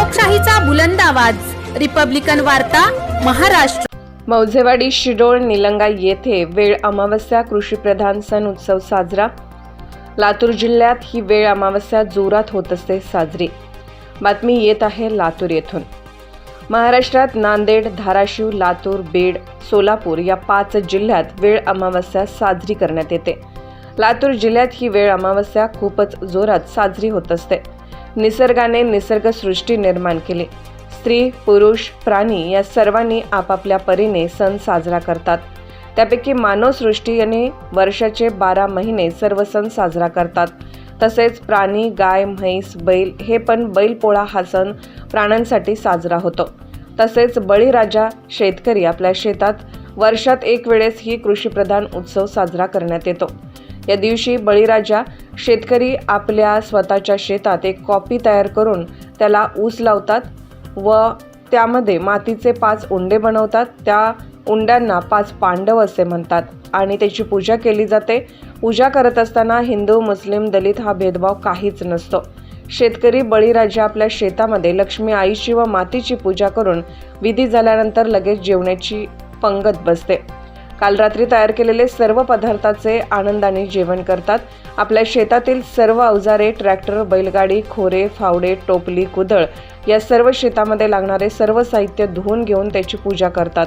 लोकशाहीचा बुलंद आवाज, रिपब्लिकन वार्ता, महाराष्ट्र। मौजेवाडी शिडोळ निलंगा येथे वेळ अमावस्या कृषीप्रधान सण उत्सव साजरा। लातूर जिल्ह्यात ही वेळ अमावस्या जोरात होत असते साजरी। बातमी येत आहे लातूर येथून। महाराष्ट्रात नांदेड, धाराशिव, लातूर, बीड, सोलापूर या 5 जिल्ह्यात वेळ अमावस्या साजरी करण्यात येते। लातूर जिल्ह्यात ही वेळ अमावस्या खूपच जोरात साजरी होत असते। निसर्गाने निसर्गसृष्टी निर्माण केली। स्त्री, पुरुष, प्राणी या सर्वांनी आपापल्या परीने सण साजरा करतात। त्यापैकी मानवसृष्टी यांनी वर्षाचे 12 महिने सर्व सण साजरा करतात। तसेच प्राणी, गाय, म्हैस, बैल हे पण बैलपोळा हा सण प्राण्यांसाठी साजरा होतो। तसेच बळीराजा शेतकरी आपल्या शेतात वर्षात एक वेळेस ही कृषीप्रधान उत्सव साजरा करण्यात येतो। या दिवशी बळीराजा शेतकरी आपल्या स्वतःच्या शेतात एक कॉपी तयार करून त्याला ऊस लावतात व त्यामध्ये मातीचे 5 उंडे बनवतात। त्या उंड्यांना 5 पांडव असे म्हणतात आणि त्याची पूजा केली जाते। पूजा करत असताना हिंदू, मुस्लिम, दलित हा भेदभाव काहीच नसतो। शेतकरी बळीराजा आपल्या शेतामध्ये लक्ष्मी आईची व मातीची पूजा करून विधी झाल्यानंतर लगेच जेवणाची पंगत बसते। काल रात्री तयार केलेले सर्व पदार्थाचे आनंदाने जेवण करतात। आपल्या शेतातील सर्व अवजारे, ट्रॅक्टर, बैलगाडी, खोरे, फावडे, टोपली, कुदळ या सर्व शेतामध्ये लागणारे सर्व साहित्य धुवून घेऊन त्याची पूजा करतात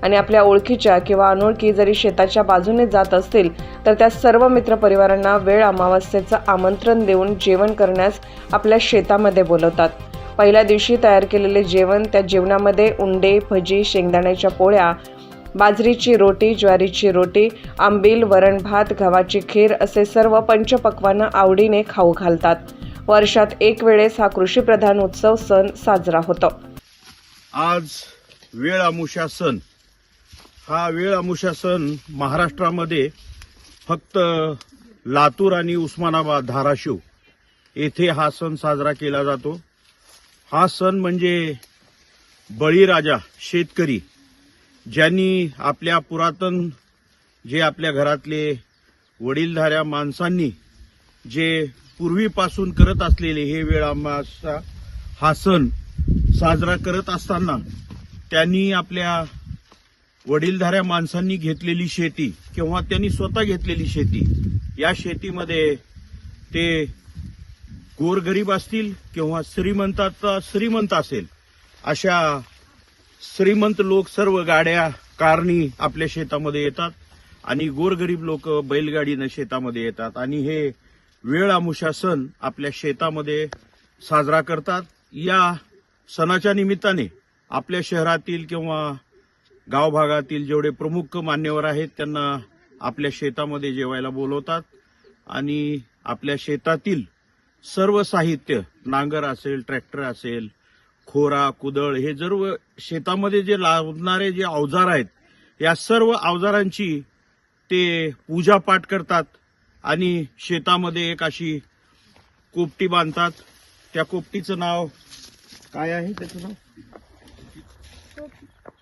आणि आपल्या ओळखीच्या किंवा अनोळखी जरी शेताच्या बाजूने जात असतील तर त्या सर्व मित्रपरिवारांना वेळ अमावस्येचं आमंत्रण देऊन जेवण करण्यास आपल्या शेतामध्ये बोलवतात। पहिल्या दिवशी तयार केलेले जेवण, त्या जेवणामध्ये उंडे, भजी, शेंगदाण्याच्या पोळ्या, बाजरीची रोटी, ज्वारीची रोटी, आंबील, वरण भात, गव्हाची खीर असे सर्व पंचपक्वान्न आवडीने खाऊ घालतात। वर्षात एक वेळेस हा कृषीप्रधान उत्सव सण साजरा होतो। आज वेळ अमावस्या सण, हा वेळ अमावस्या सण महाराष्ट्रामध्ये फक्त लातूर आणि उस्मानाबाद, धाराशिव येथे हा सण साजरा केला जातो। हा सण म्हणजे बळीराजा शेतकरी ज्यांनी आपल्या पुरातन जे आपल्या घरातले वडीलधाऱ्या माणसांनी जे पूर्वीपासून करत असलेले हे वेळ अमावस्या हा सण साजरा करत असताना त्यांनी आपल्या वडीलधाऱ्या माणसांनी घेतलेली शेती किंवा त्यांनी स्वतः घेतलेली शेती, या शेतीमध्ये ते गोरगरीब असतील किंवा श्रीमंत असेल, अशा श्रीमंत लोक सर्व गाड्या, कारणी आपल्या शेतामध्ये येतात आणि गोरगरीब लोक बैलगाडीनं शेतामध्ये येतात आणि हे वेळ अमावस्या सण आपल्या शेतामध्ये साजरा करतात। या सणाच्या निमित्ताने आपल्या शहरातील किंवा गाव भागातील जेवढे प्रमुख मान्यवर आहेत त्यांना आपल्या शेतामध्ये जेवायला बोलवतात आणि आपल्या शेतातील सर्व साहित्य, नांगर असेल, ट्रॅक्टर असेल, खोरा, कुदळ हे सर्व शेतामध्ये जे लावणारे जे अवजार आहेत या सर्व अवजारांची ते पूजापाठ करतात आणि शेतामध्ये एक अशी कोपटी बांधतात। त्या कोपटीचं नाव काय आहे? त्याचं नाव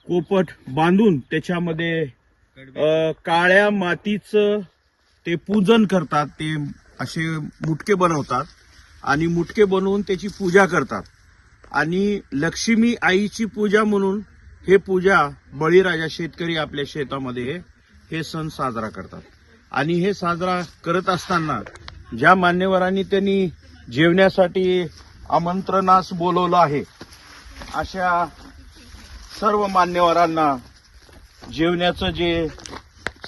कोपट बांधून त्याच्यामध्ये काळ्या मातीचं ते पूजन करतात। ते असे मुटके बनवतात आणि मुटके बनवून त्याची पूजा करतात आणि लक्ष्मी आईची पूजा म्हणून हे पूजा बळीराजा शेतकरी आपल्या शेतामध्ये हे सण साजरा करतात। आणि हे साजरा करत असताना ज्या मान्यवरांनी त्यांनी जेवण्यासाठी आमंत्रणास बोलवलं आहे अशा सर्व मान्यवरांना जेवण्याचं जे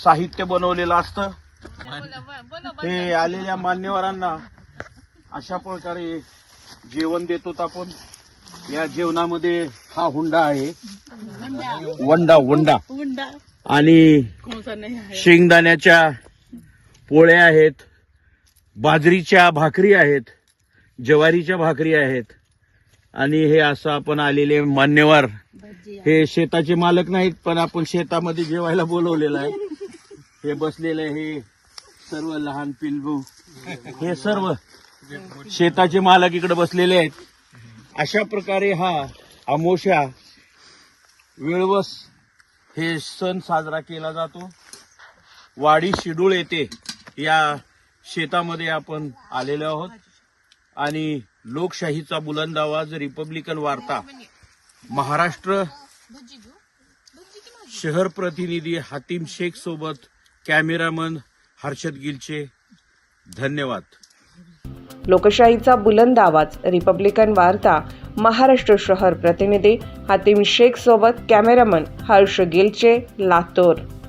साहित्य बनवलेलं असतं हे आलेल्या मान्यवरांना अशा प्रकारे जेवण देतो आपण। या जेवणामध्ये हा हुंडा आहे, वंडा आणि शेंगदाण्याच्या पोळ्या आहेत, बाजरीच्या भाकरी आहेत, ज्वारीच्या भाकरी आहेत आणि हे असं आपण आलेले मान्यवर, हे शेताचे मालक नाहीत पण आपण शेतामध्ये जेवायला बोलवलेलं आहे। हे बसलेले हे सर्व लहान पिल्लू, हे सर्व शेताचे मालक इकडे बसलेले आहेत। अशा प्रकारे हा अमावस्या वेळवस हे सण साजरा केला जातो। वाडी शिडूळ येथे या शेतामध्ये आपण आलेलो आहोत आणि लोकशाहीचा बुलंद आवाज रिपब्लिकन वार्ता महाराष्ट्र शहर प्रतिनिधी हातीम शेख सोबत कॅमेरामन हर्षद गिलचे. धन्यवाद. लोकशाहीचा बुलंद आवाज रिपब्लिकन वार्ता महाराष्ट्र शहर प्रतिनिधी हातीम शेख सोबत कॅमेरामन हर्ष गिलचे, लातूर.